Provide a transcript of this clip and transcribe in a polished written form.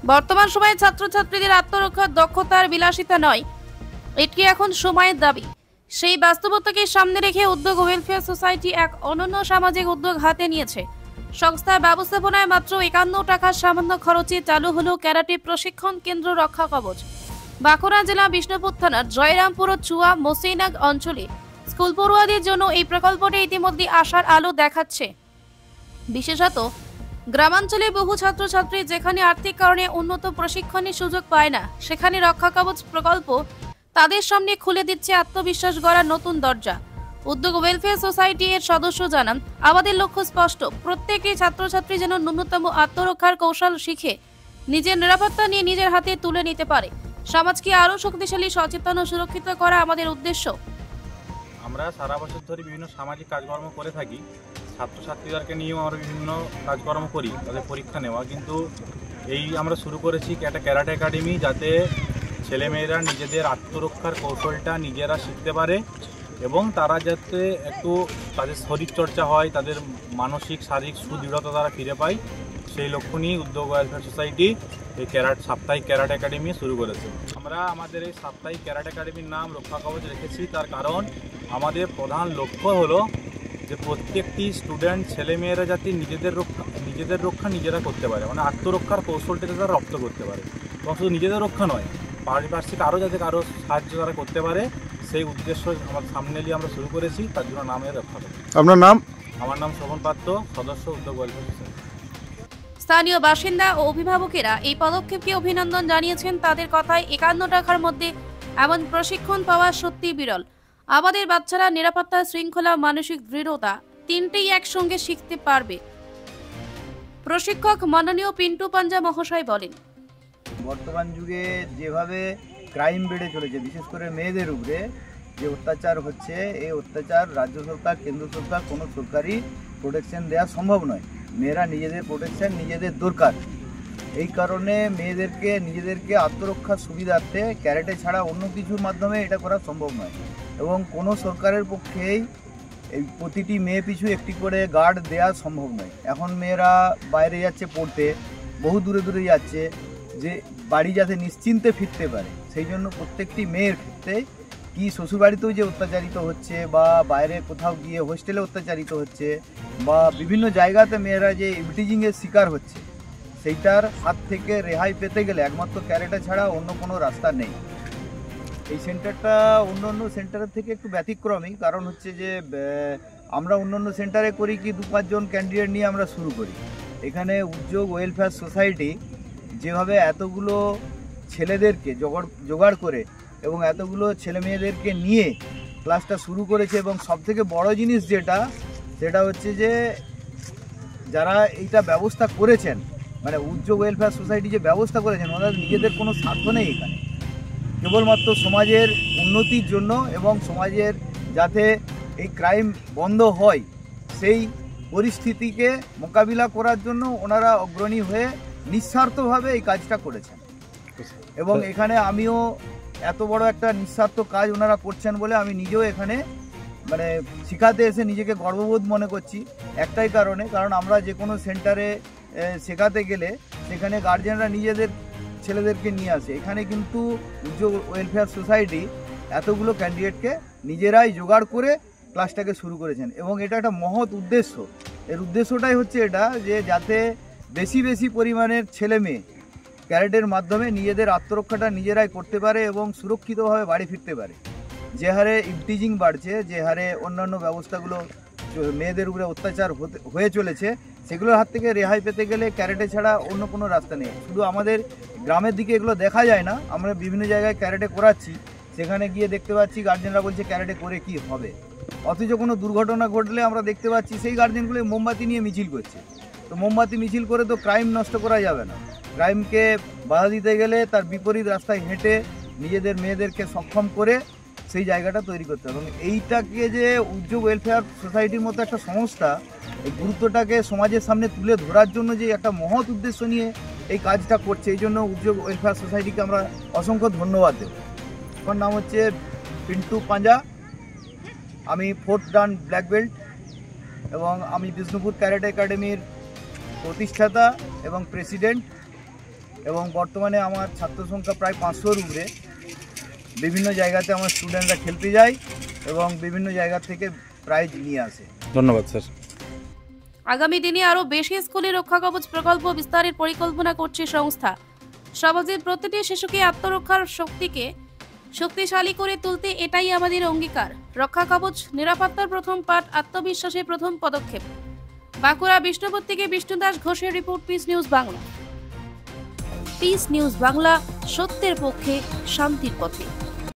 বর্তমান সময়ে ছাত্রছাত্রীদের আত্মরক্ষার দক্ষতার বিলাসিতা নয়, এটি এখন সময়ের দাবি। সেই বাস্তবতাকে সামনে রেখে উদ্যোগ ওয়েলফেয়ার সোসাইটি এক অনন্য সামাজিক উদ্যোগ হাতে নিয়েছে। সংস্থার ব্যবস্থাপনায় মাত্র 51 টাকার সামান্য খরচে চালু হলো ক্যারাটে প্রশিক্ষণ কেন্দ্র রক্ষা কবচ। বাঁকুড়া জেলা বিষ্ণুপুর থানার জয়রামপুর ও চুয়া মোসেইনাগ অঞ্চলে স্কুল পড়ুয়াদের জন্য এই প্রকল্পটি ইতিমধ্যে আশার আলো দেখাচ্ছে। বিশেষত গ্রামাঞ্চলে বহু ছাত্রছাত্রী যেখানে আর্থিক কারণে উন্নত প্রশিক্ষণের সুযোগ পায় না, সেখানে রক্ষা কবচ প্রকল্প তাদের সামনে খুলে দিচ্ছে আত্মবিশ্বাস গড়ার নতুন দরজা। উদ্যোগ ওয়েলফেয়ার সোসাইটি এর সদস্য জানান, আমাদের লক্ষ্য স্পষ্ট, প্রত্যেকটি ছাত্রছাত্রী যেন ন্যূনতম আত্মরক্ষার কৌশল শিখে নিজের নিরাপত্তা নিয়ে নিজের হাতে তুলে নিতে পারে। সমাজকে আরো শক্তিশালী, সচেতন ও সুরক্ষিত করা আমাদের উদ্দেশ্য। আমরা সারা বছর ধরে বিভিন্ন সামাজিক কাজকর্ম করে থাকি। ছাত্রছাত্রীদেরকে নিয়েও আমরা বিভিন্ন কাজকর্ম করি, তাদের পরীক্ষা নেওয়া। কিন্তু এই আমরা শুরু করেছি একটা ক্যারাটে একাডেমি, যাতে ছেলেমেয়েরা নিজেদের আত্মরক্ষার কৌশলটা নিজেরা শিখতে পারে এবং তারা যাতে একটু তাদের শরীরচর্চা হয়, তাদের মানসিক শারীরিক সুদৃঢ়তা তারা ফিরে পায়, সেই লক্ষ্য নিয়ে উদ্যোগ ওয়েলফেয়ার সোসাইটি এই সাপ্তাহিক ক্যারাটে একাডেমি শুরু করেছে। আমরা আমাদের এই সাপ্তাহিক ক্যারাটে একাডেমির নাম রক্ষা কবচ রেখেছি, তার কারণ আমাদের প্রধান লক্ষ্য হলো যে প্রত্যেকটি স্টুডেন্ট ছেলেমেয়েরা যাতে নিজেদের রক্ষা নিজেরা করতে পারে, মানে আত্মরক্ষার কৌশলটাকে তারা রপ্ত করতে পারে। এবং শুধু নিজেদের রক্ষা নয়, পারিপার্শ্বিক আরও যাতে কারো সাহায্য তারা করতে পারে, সেই উদ্দেশ্য আমার সামনে নিয়ে আমরা শুরু করেছি। তার জন্য নামের রক্ষা কবচ। আপনার নাম? আমার নাম শোভন পাত্র, সদস্য উদ্যোগ ওয়েলফেয়ার সোসাইটি। স্থানীয় বাসিন্দা ও অভিভাবকেরা এই পদক্ষেপকে অভিনন্দন জানিয়েছেন। তাদের কথায় 51 টাকার মধ্যে এমন প্রশিক্ষণ পাওয়া সত্যি বিরল। আমাদের বাচ্চারা নিরাপত্তা, শৃঙ্খলা, মানসিক দৃঢ়তা তিনটেই একসঙ্গে শিখতে পারবে। প্রশিক্ষক মাননীয় পিন্টু পাঞ্জা মহাশয় বলেন, বর্তমান যুগে যেভাবে ক্রাইম বেড়ে চলেছে, বিশেষ করে মেয়েদের উপরে যে অত্যাচার হচ্ছে, এই অত্যাচার রাজ্য সরকার, কেন্দ্র সরকার কোনো সরকারি প্রোটেকশন দেওয়া সম্ভব নয়। মেয়েরা নিজেদের প্রোটেকশন নিজেদের দরকার। এই কারণে নিজেদেরকে আত্মরক্ষার সুবিধার্থে ক্যারাটে ছাড়া অন্য কিছুর মাধ্যমে এটা করা সম্ভব নয়। এবং কোনো সরকারের পক্ষেই এই প্রতিটি মেয়ে পিছু একটি করে গার্ড দেওয়া সম্ভব নয়। এখন মেয়েরা বাইরে যাচ্ছে পড়তে, বহু দূরে দূরে যাচ্ছে, যে বাড়ি যাতে নিশ্চিন্তে ফিরতে পারে, সেই জন্য প্রত্যেকটি মেয়ের ক্ষেত্রে কি শ্বশুরবাড়িতেও যে অত্যাচারিত হচ্ছে, বা বাইরে কোথাও গিয়ে হোস্টেলে অত্যাচারিত হচ্ছে, বা বিভিন্ন জায়গাতে মেয়েরা যে ইভটিজিংয়ের শিকার হচ্ছে, সেইটার হাত থেকে রেহাই পেতে গেলে একমাত্র ক্যারাটে ছাড়া অন্য কোনো রাস্তা নেই। এই সেন্টারটা অন্য সেন্টারের থেকে একটু ব্যতিক্রমী, কারণ হচ্ছে যে আমরা অন্য সেন্টারে করি কি 2-5 জন ক্যান্ডিডেট নিয়ে আমরা শুরু করি। এখানে উদ্যোগ ওয়েলফেয়ার সোসাইটি যেভাবে এতগুলো ছেলেদেরকে জোগাড় করে এবং এতগুলো ছেলে মেয়েদেরকে নিয়ে ক্লাসটা শুরু করেছে, এবং সবথেকে বড় জিনিস সেটা হচ্ছে যে যারা এইটা ব্যবস্থা করেছেন, মানে উদ্যোগ ওয়েলফেয়ার সোসাইটি যে ব্যবস্থা করেছেন, ওনাদের নিজেদের কোনো স্বার্থ নেই এখানে, কেবলমাত্র সমাজের উন্নতির জন্য এবং সমাজের যাতে এই ক্রাইম বন্ধ হয় সেই পরিস্থিতিকে মোকাবিলা করার জন্য ওনারা অগ্রণী হয়ে নিঃস্বার্থভাবে এই কাজটা করেছেন। এবং এখানে আমিও এত বড় একটা নিঃস্বার্থ কাজ ওনারা করছেন বলে আমি নিজেও এখানে মানে শেখাতে এসে নিজেকে গর্ববোধ মনে করছি। একটাই কারণ আমরা যে কোনো সেন্টারে শেখাতে গেলে সেখানে গার্জেনরা নিজেদের ছেলেদেরকে নিয়ে আসে। এখানে কিন্তু উদ্যোগ ওয়েলফেয়ার সোসাইটি এতগুলো ক্যান্ডিডেটকে নিজেরাই জোগাড় করে ক্লাসটাকে শুরু করেছেন, এবং এটা একটা মহৎ উদ্দেশ্য। এর উদ্দেশ্যটাই হচ্ছে এটা যে যাতে বেশি পরিমাণের ছেলে মেয়ে ক্যারাটের মাধ্যমে নিজেদের আত্মরক্ষাটা নিজেরাই করতে পারে এবং সুরক্ষিতভাবে বাড়ি ফিরতে পারে। যে হারে ইভটিজিং বাড়ছে, যে হারে অন্যান্য ব্যবস্থাগুলো মেয়েদের উপরে অত্যাচার হয়ে চলেছে, সেগুলোর হাত থেকে রেহাই পেতে গেলে ক্যারাটে ছাড়া অন্য কোনো রাস্তা নেই। শুধু আমাদের গ্রামের দিকে এগুলো দেখা যায় না, আমরা বিভিন্ন জায়গায় ক্যারাটে করাচ্ছি, সেখানে গিয়ে দেখতে পাচ্ছি গার্জেনরা বলছে ক্যারাটে করে কি হবে, অথচ কোনো দুর্ঘটনা ঘটলে আমরা দেখতে পাচ্ছি সেই গার্জেনগুলো মোমবাতি নিয়ে মিছিল করছে। তো মোমবাতি মিছিল করে তো ক্রাইম নষ্ট করা যাবে না। ক্রাইমকে বাধা দিতে গেলে তার বিপরীত রাস্তায় হেঁটে নিজেদের মেয়েদেরকে সক্ষম করে সেই জায়গাটা তৈরি করতে হবে। এবং এইটাকে যে উদ্যোগ ওয়েলফেয়ার সোসাইটির মতো একটা সংস্থা এই গুরুত্বটাকে সমাজের সামনে তুলে ধরার জন্য যে একটা মহৎ উদ্দেশ্য নিয়ে এই কাজটা করছে, এই জন্য উদ্যোগ ওয়েলফেয়ার সোসাইটিকে আমরা অসংখ্য ধন্যবাদ দেব। আমার নাম হচ্ছে পিন্টু পাঞ্জা, আমি 4th ডান ব্ল্যাক বেল্ট, এবং আমি বিষ্ণুপুর ক্যারাটে একাডেমির প্রতিষ্ঠাতা এবং প্রেসিডেন্ট। এবং বর্তমানে আমার ছাত্র সংখ্যা প্রায় 500-র উপরে। বিভিন্ন জায়গাতে আমার স্টুডেন্টরা খেলতে যায় এবং বিভিন্ন জায়গা থেকে প্রাইজ নিয়ে আসে। ধন্যবাদ স্যার। আগামী দিনে আরও বেশি স্কুলে রক্ষা কবচ প্রকল্প বিস্তারের পরিকল্পনা করছে সংস্থা। সমাজের প্রতিটি শিশুকে আত্মরক্ষার শক্তিকে শক্তিশালী করে তুলতে এটাই আমাদের অঙ্গীকার। রক্ষা কবচ নিরাপত্তার প্রথম পাঠ, আত্মবিশ্বাসের প্রথম পদক্ষেপ। বাঁকুড়া বিষ্ণুপুর থেকে বিষ্ণু দাস ঘোষের report, piece news Bangla. Piece news Bangla, সত্যের পক্ষে, শান্তির পথে।